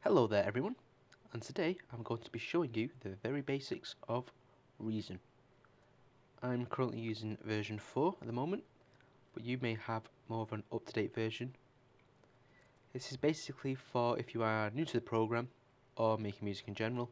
Hello there everyone, and today I'm going to be showing you the very basics of Reason. I'm currently using version 4 at the moment, but you may have more of an up-to-date version. This is basically for if you are new to the program or making music in general.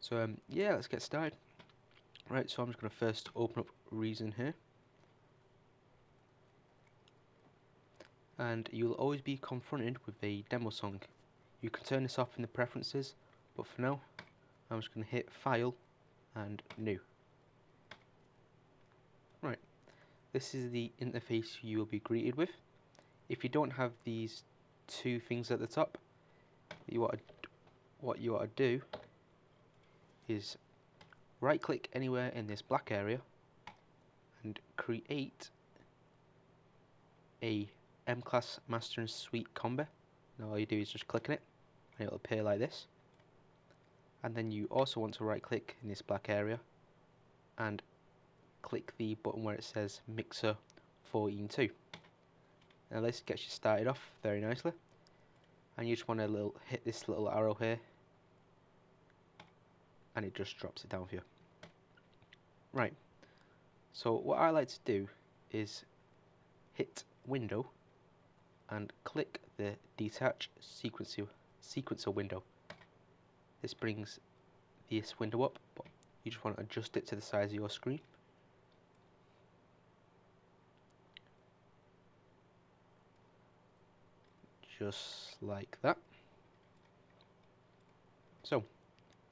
So yeah, let's get started. Right, so I'm just going to first open up Reason here. And you'll always be confronted with a demo song. You can turn this off in the preferences, but for now I'm just going to hit File and New. Right, this is the interface you will be greeted with. If you don't have these two things at the top, what you want to do is right click anywhere in this black area and create a M-Class Master and Suite combo. Now all you do is just click on it and it will appear like this. And then you also want to right click in this black area and click the button where it says Mixer 4.2. Now this gets you started off very nicely, and you just want to hit this little arrow here and it just drops it down for you. Right, so what I like to do is hit Window and click the Detach Sequencer window. This brings this window up, but you just want to adjust it to the size of your screen. Just like that. So,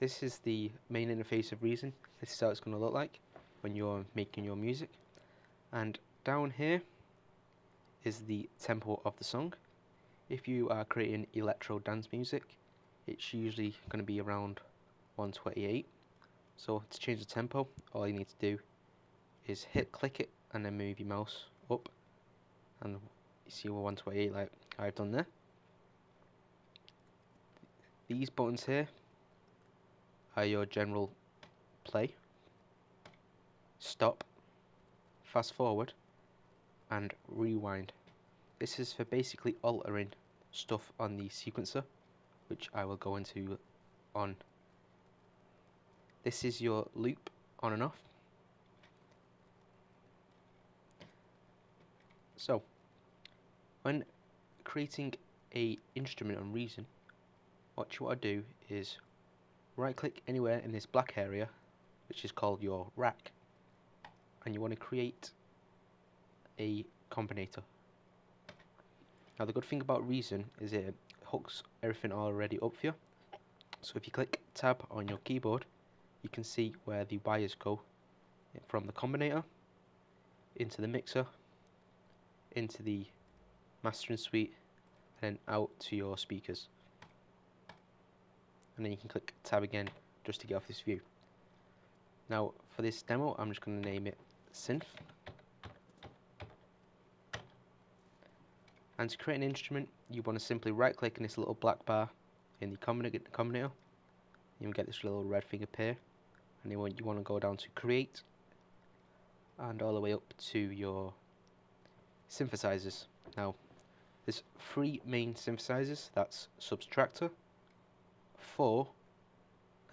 this is the main interface of Reason. This is how it's going to look like when you're making your music. And down here is the tempo of the song. If you are creating electro dance music, it's usually going to be around 128. So to change the tempo, all you need to do is click it and then move your mouse up, and you see 128 like I've done there. These buttons here are your general play, stop, fast forward, and rewind. This is for basically altering stuff on the sequencer, which I will go into on. This is your loop on and off. So, when creating a instrument on Reason, what you want to do is right click anywhere in this black area, which is called your rack, and you want to create a combinator. Now the good thing about Reason is it hooks everything already up for you. So if you click tab on your keyboard, you can see where the wires go from the combinator into the mixer, into the mastering suite, and then out to your speakers. And then you can click tab again just to get off this view. Now for this demo, I'm just going to name it Synth. And to create an instrument, you want to simply right click in this little black bar in the combinator. You'll get this little red thing appear, and then you want to go down to create and all the way up to your synthesizers. Now there's three main synthesizers, that's Substractor, 4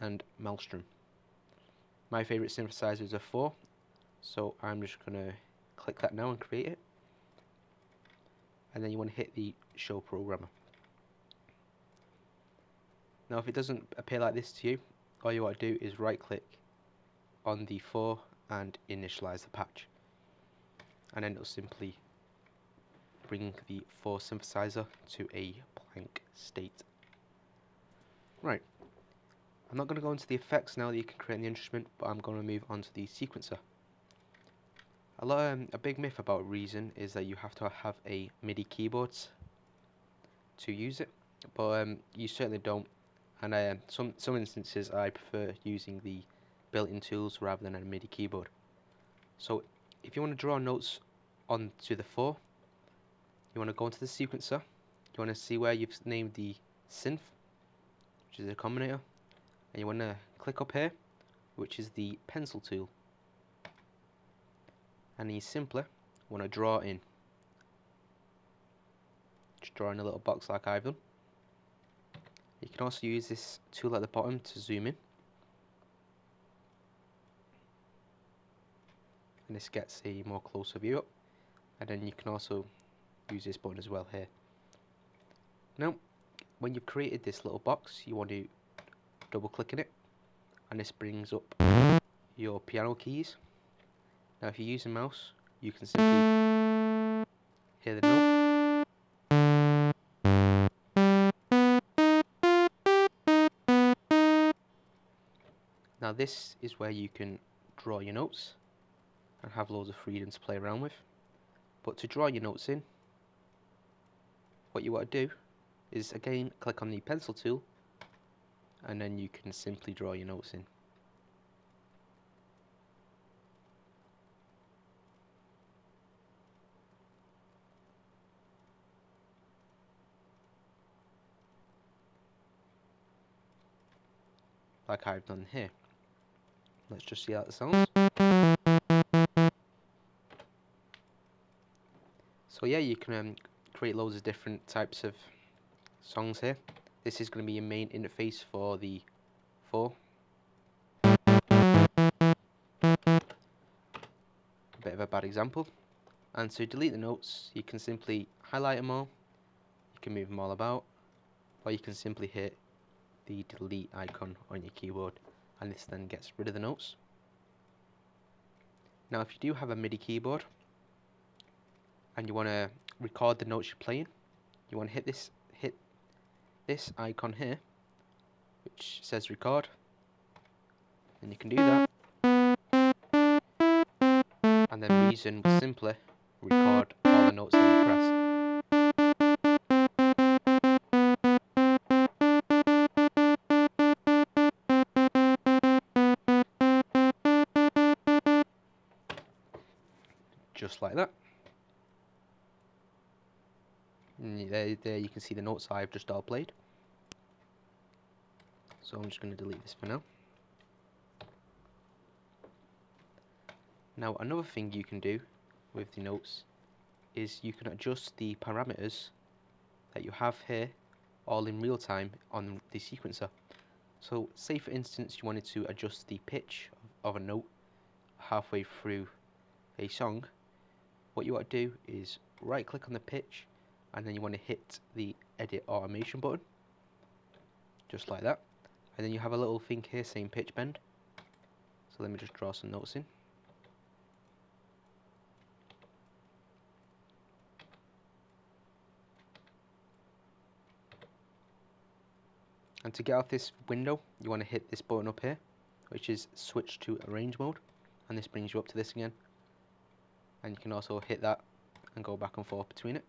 and Maelstrom. My favorite synthesizers are 4, so I'm just going to click that now and create it. And then you want to hit the show programmer. Now if it doesn't appear like this to you, all you want to do is right click on the 4 and initialize the patch, and then it'll simply bring the 4 synthesizer to a blank state. Right, I'm not going to go into the effects now that you can create the instrument, but I'm going to move on to the sequencer. A big myth about Reason is that you have to have a MIDI keyboards to use it, but you certainly don't. And some instances I prefer using the built-in tools rather than a MIDI keyboard. So if you want to draw notes onto the 4, you want to go into the sequencer, you want to see where you've named the synth, which is the combinator, and you want to click up here, which is the pencil tool, and you simply want to draw in. Just draw in a little box like I've done. You can also use this tool at the bottom to zoom in, and this gets a more closer view up. And then you can also use this button as well here. Now, when you've created this little box, you want to double click in it, and this brings up your piano keys. Now if you use a mouse, you can simply hear the note. Now this is where you can draw your notes and have loads of freedom to play around with. But to draw your notes in, what you want to do is again click on the pencil tool, and then you can simply draw your notes in. Like I've done here. Let's just see how it sounds. So yeah, you can create loads of different types of songs here. This is going to be your main interface for the 4. A bit of a bad example. And to delete the notes, you can simply highlight them all, you can move them all about, or you can simply hit the delete icon on your keyboard, and this then gets rid of the notes. Now if you do have a MIDI keyboard and you want to record the notes you're playing, you want to hit this icon here which says record, and you can do that, and then Reason will simply record all the notes that you press. Just like that. And there you can see the notes I've just all played. So I'm just going to delete this for now. Now another thing you can do with the notes is you can adjust the parameters that you have here all in real time on the sequencer. So say for instance you wanted to adjust the pitch of a note halfway through a song. What you want to do is right click on the pitch, and then you want to hit the edit automation button, just like that, and then you have a little thing here saying pitch bend. So let me just draw some notes in. And to get out this window, you want to hit this button up here, which is switch to arrange mode, and this brings you up to this again. And you can also hit that and go back and forth between it.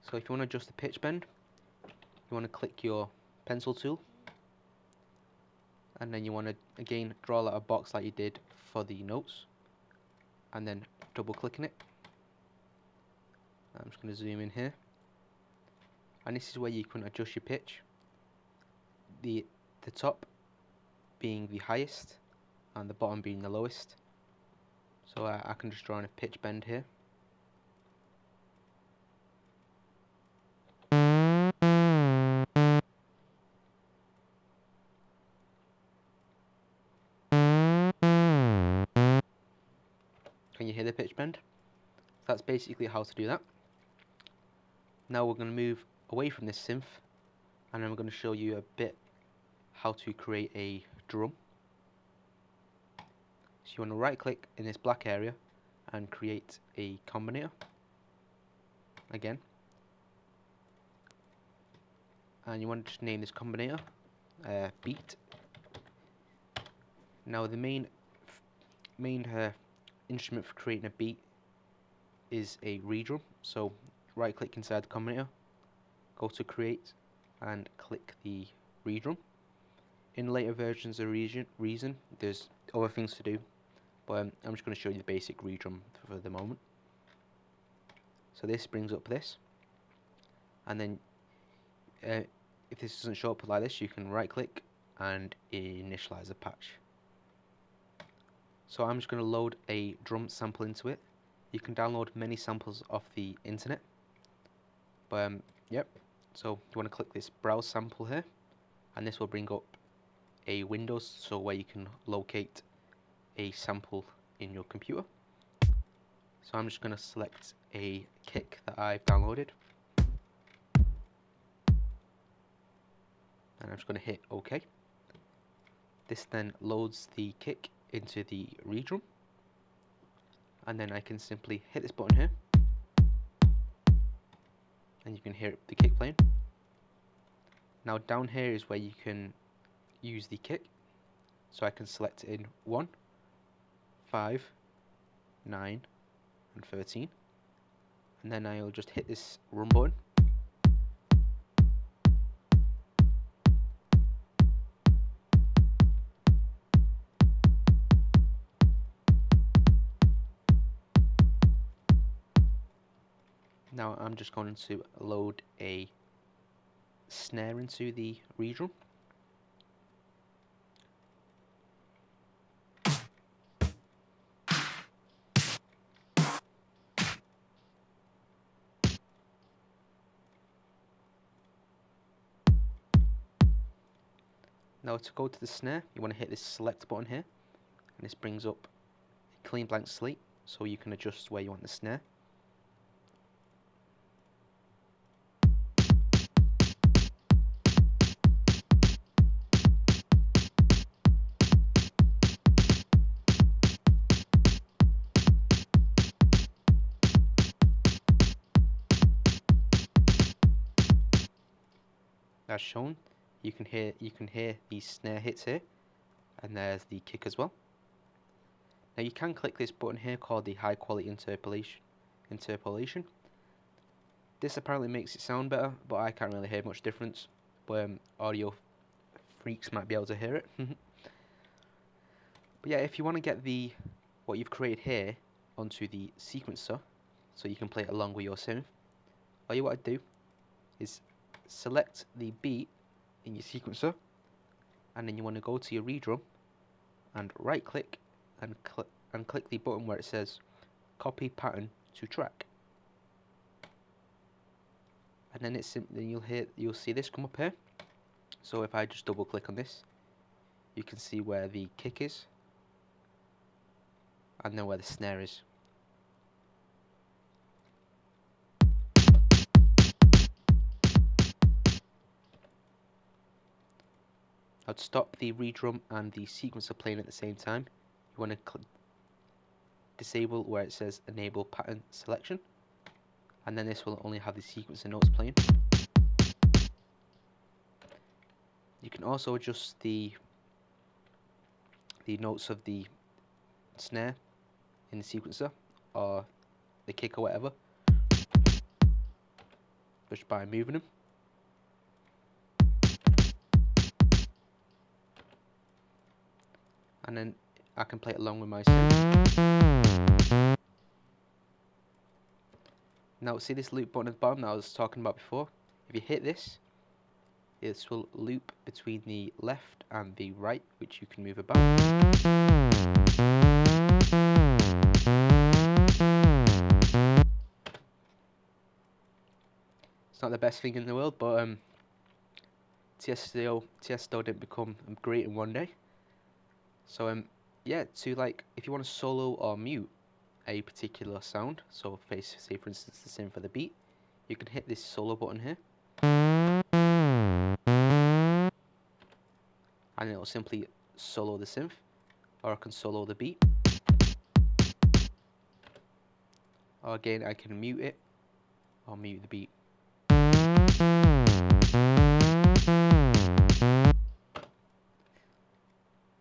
So if you want to adjust the pitch bend, you want to click your pencil tool, and then you want to again draw out a box like you did for the notes, and then double clicking it. I'm just going to zoom in here, and this is where you can adjust your pitch. The top being the highest and the bottom being the lowest. So I can just draw in a pitch bend here. Can you hear the pitch bend? That's basically how to do that. Now we're going to move away from this synth, and then we're going to show you a bit how to create a drum. So you want to right click in this black area and create a combinator again, and you want to just name this combinator beat. Now the main instrument for creating a beat is a redrum, so right click inside the combinator, go to create and click the redrum. In later versions of Reason, there's other things to do, but I'm just going to show you the basic redrum for the moment. So this brings up this, and then if this doesn't show up like this, you can right click and initialize a patch. So I'm just going to load a drum sample into it. You can download many samples off the internet, but yep. So you want to click this browse sample here, and this will bring up a Windows, so where you can locate a sample in your computer. So I'm just going to select a kick that I've downloaded, and I'm just going to hit OK. This then loads the kick into the read drum, and then I can simply hit this button here, and you can hear the kick playing. Now down here is where you can use the kick, so I can select in 1, 5, 9 and 13, and then I'll just hit this run button. Now I'm just going to load a snare into the read drum. Now to go to the snare, you want to hit this select button here, and this brings up a clean blank slate, so you can adjust where you want the snare. As shown, you can hear these snare hits here, and there's the kick as well. Now you can click this button here called the high quality interpolation. This apparently makes it sound better, but I can't really hear much difference. But audio freaks might be able to hear it. But yeah, if you want to get what you've created here onto the sequencer, so you can play it along with your synth, all you want to do is select the beat in your sequencer, and then you want to go to your read drum and right click and click the button where it says copy pattern to track, and then it's simply you'll see this come up here. So if I just double click on this, you can see where the kick is and then where the snare is. Now to stop the read drum and the sequencer playing at the same time, you want to disable where it says enable pattern selection, and then this will only have the sequencer notes playing. You can also adjust the notes of the snare in the sequencer or the kick or whatever just by moving them. And then I can play it along with my synth. Now see this loop button at the bottom that I was talking about before? If you hit this, it will loop between the left and the right, which you can move about. It's not the best thing in the world, but Tiesto didn't become great in one day. So yeah, if you want to solo or mute a particular sound, so say for instance the same for the beat, you can hit this solo button here, and it will simply solo the synth, or I can solo the beat, or again I can mute it or mute the beat.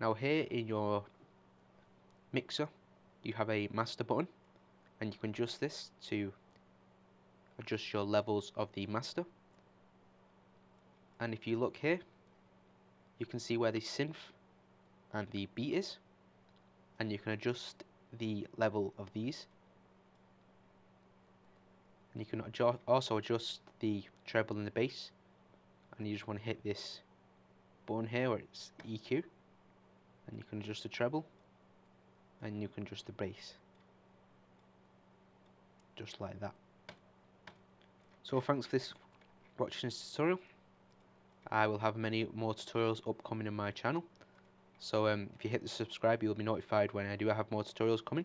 Now here in your mixer you have a master button, and you can adjust this to adjust your levels of the master. And if you look here, you can see where the synth and the beat is, and you can adjust the level of these, and you can also adjust the treble and the bass, and you just want to hit this button here where it's EQ, and you can adjust the treble and you can adjust the bass just like that. So thanks for watching this tutorial, I will have many more tutorials upcoming in my channel. So if you hit the subscribe, you'll be notified when I do have more tutorials coming.